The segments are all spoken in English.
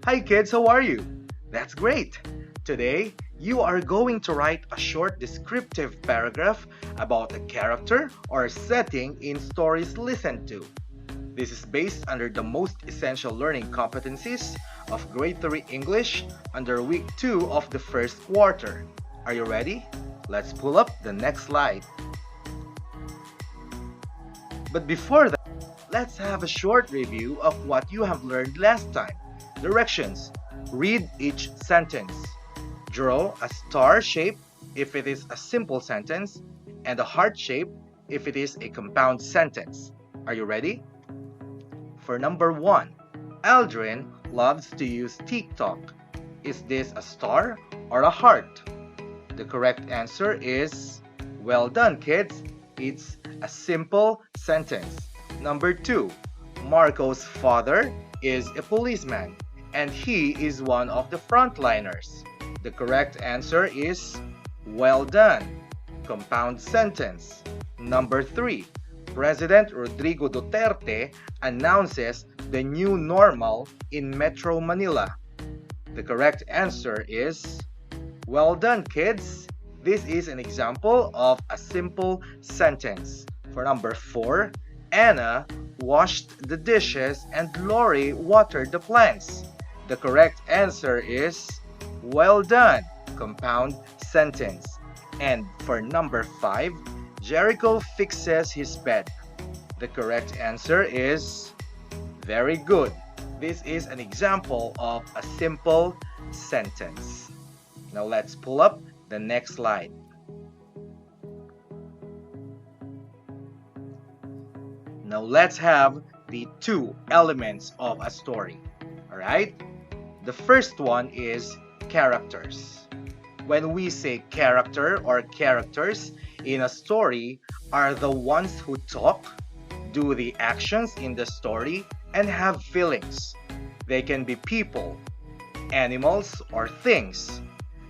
Hi kids, how are you? That's great! Today, you are going to write a short descriptive paragraph about a character or setting in stories listened to. This is based under the most essential learning competencies of Grade 3 English under Week 2 of the first quarter. Are you ready? Let's pull up the next slide. But before that, let's have a short review of what you have learned last time. Directions. Read each sentence. Draw a star shape if it is a simple sentence and a heart shape if it is a compound sentence. Are you ready? For number 1, Aldrin loves to use TikTok. Is this a star or a heart? The correct answer is, well done kids, it's a simple sentence. Number 2, Marco's father is a policeman and he is one of the frontliners. The correct answer is, well done, compound sentence. Number 3, President Rodrigo Duterte announces the new normal in Metro Manila. The correct answer is, well done kids, this is an example of a simple sentence. For number 4, Anna washed the dishes and Lori watered the plants. The correct answer is, well done, compound sentence. And for number 5, Jericho fixes his bed. The correct answer is, very good. This is an example of a simple sentence. Now let's pull up the next slide. Now let's have the two elements of a story. Alright? The first one is characters. When we say character or characters in a story are the ones who talk, do the actions in the story, and have feelings. They can be people, animals, or things.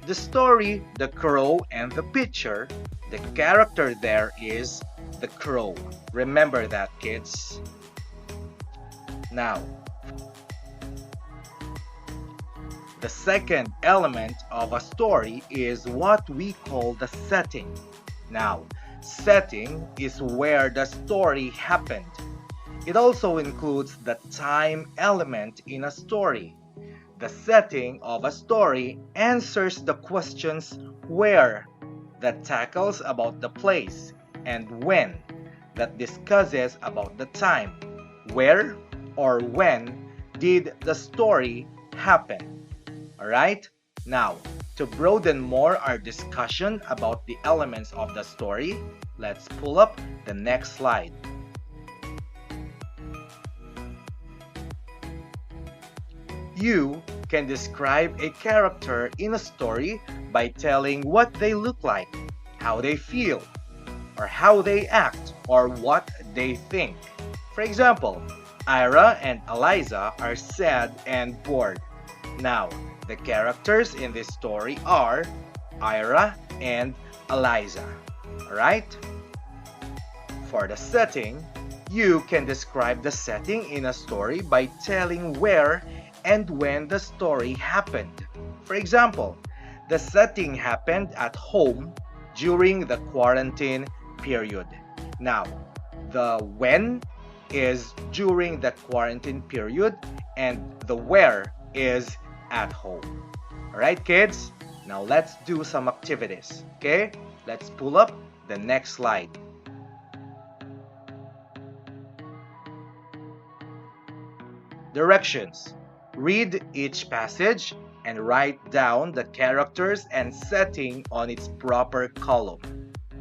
The story, the crow, and the picture, the character there is the crow. Remember that, kids. Now, the second element of a story is what we call the setting. Now, setting is where the story happened. It also includes the time element in a story. The setting of a story answers the questions where, that tackles about the place, and when, that discusses about the time. Where or when did the story happen? Alright? Now, to broaden more our discussion about the elements of the story, let's pull up the next slide. You can describe a character in a story by telling what they look like, how they feel, or how they act, or what they think. For example, Ira and Eliza are sad and bored. Now, the characters in this story are Ira and Eliza. Alright? For the setting, you can describe the setting in a story by telling where and when the story happened. For example, the setting happened at home during the quarantine period. Now, the when is during the quarantine period and the where is at home. Alright kids, now let's do some activities. Okay, let's pull up the next slide. Directions. Read each passage and write down the characters and setting on its proper column.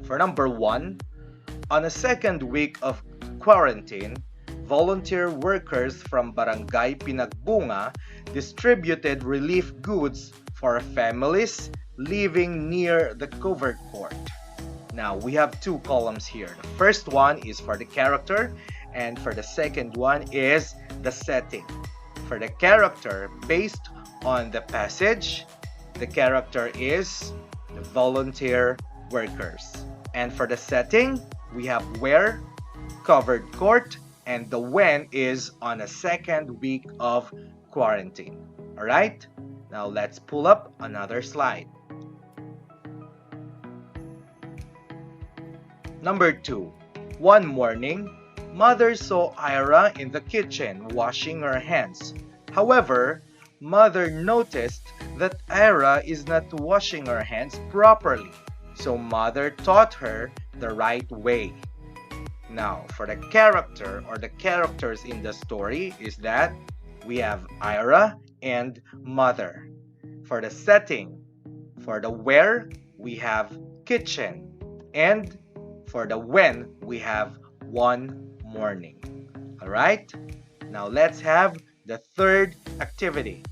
For number 1, on a second week of quarantine, volunteer workers from Barangay Pinagbunga distributed relief goods for families living near the covered court. Now, we have two columns here. The first one is for the character, and for the second one is the setting. For the character, based on the passage, the character is the volunteer workers. And for the setting, we have where, covered court, and the when is on a second week of quarantine. Alright? Now let's pull up another slide. Number 2. One morning, Mother saw Ira in the kitchen washing her hands. However, Mother noticed that Ira is not washing her hands properly, so Mother taught her the right way. Now, for the character or the characters in the story is that we have Ira and Mother. For the setting, for the where, we have kitchen. And for the when, we have one morning. Alright? Now let's have the third activity.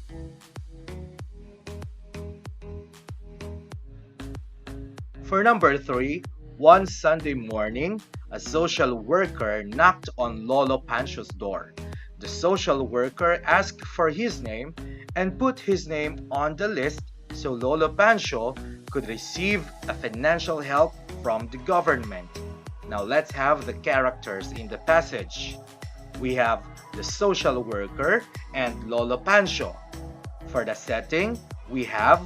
For number 3, one Sunday morning, a social worker knocked on Lolo Pancho's door. The social worker asked for his name and put his name on the list so Lolo Pancho could receive a financial help from the government. Now let's have the characters in the passage. We have the social worker and Lolo Pancho. For the setting, we have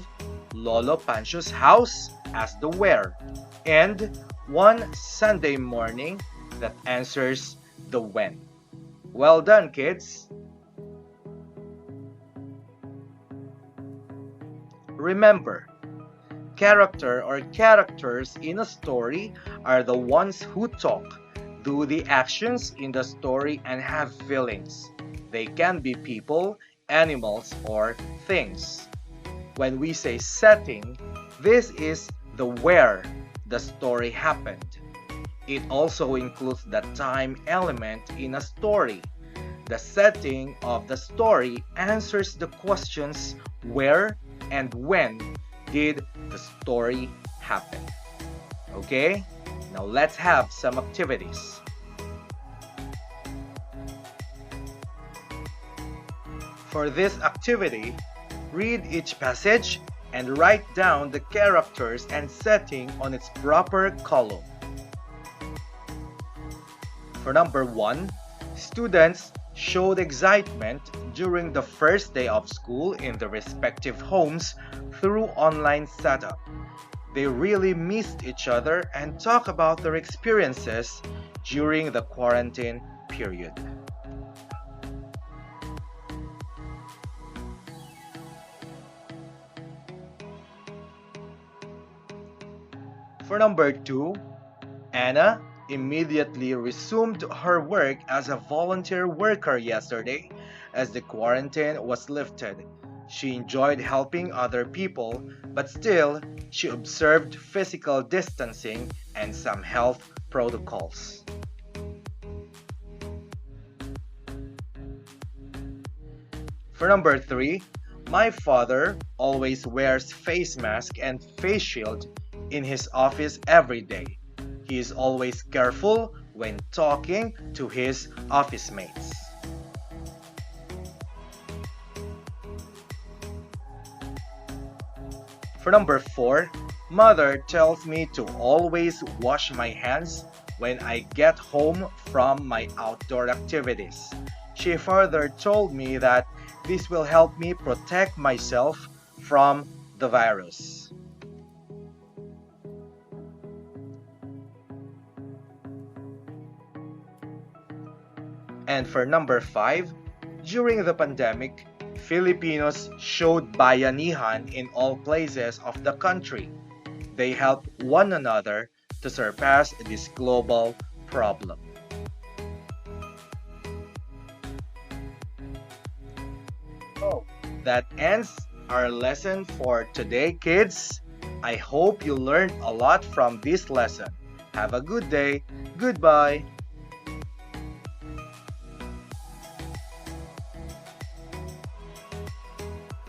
Lolo Pancho's house as the where, and one Sunday morning that answers the when. Well done, kids! Remember, character or characters in a story are the ones who talk, do the actions in the story, and have feelings. They can be people, animals, or things. When we say setting, this is the where the story happened. It also includes the time element in a story. The setting of the story answers the questions where and when did the story happen. Okay? Now let's have some activities. For this activity, read each passage and write down the characters and setting on its proper column. For number 1, students showed excitement during the first day of school in their respective homes through online setup. They really missed each other and talked about their experiences during the quarantine period. For number 2, Anna immediately resumed her work as a volunteer worker yesterday as the quarantine was lifted. She enjoyed helping other people, but still, she observed physical distancing and some health protocols. For number 3, my father always wears face mask and face shield in his office every day. He is always careful when talking to his office mates. For number 4, Mother tells me to always wash my hands when I get home from my outdoor activities. She further told me that this will help me protect myself from the virus. And for number 5, during the pandemic, Filipinos showed bayanihan in all places of the country. They helped one another to surpass this global problem. So, that ends our lesson for today, kids. I hope you learned a lot from this lesson. Have a good day. Goodbye.